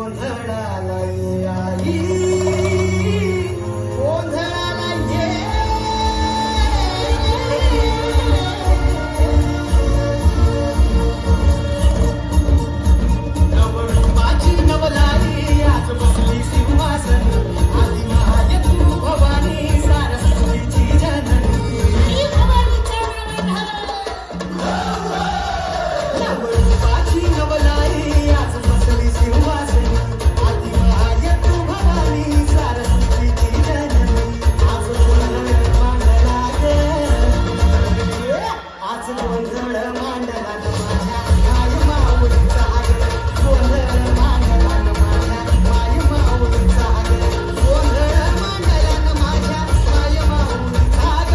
गोंधळाला ये आई, गोंधळाला ये. नवरूपाची नवलाई आज बसली सिंहासन, आदि महाय तू भवानी सारस्वतीची जननी. नवरूपाची नवलाई आज बसली सिंहासन, आदि महाय तू भवानी सारस्वतीची जननी. आज गोंधळ मांडला ग, आज गोंधळ मांडला न माझ्या आई माऊलीचा ग. गोंधळ मांडला न माझ्या आई माऊलीचा ग. गोंधळ मांडला न माझ्या आई माऊलीचा ग.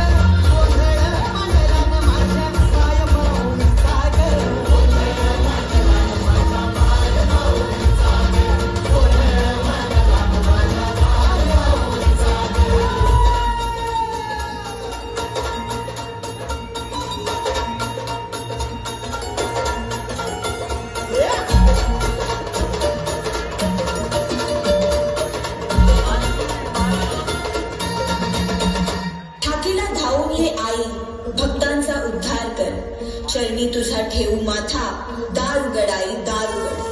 गोंधळ मांडला न माझ्या आई माऊलीचा ग. गोंधळ मांडला न माझ्या आई माऊलीचा ग. गोंधळ मांडला न माझ्या आई माऊलीचा ग. ठाकीला धावून ये आई, भक्तांचा उद्धार कर. चरणी तुझा ठेवू माथा, दार उघड आई दार उघड.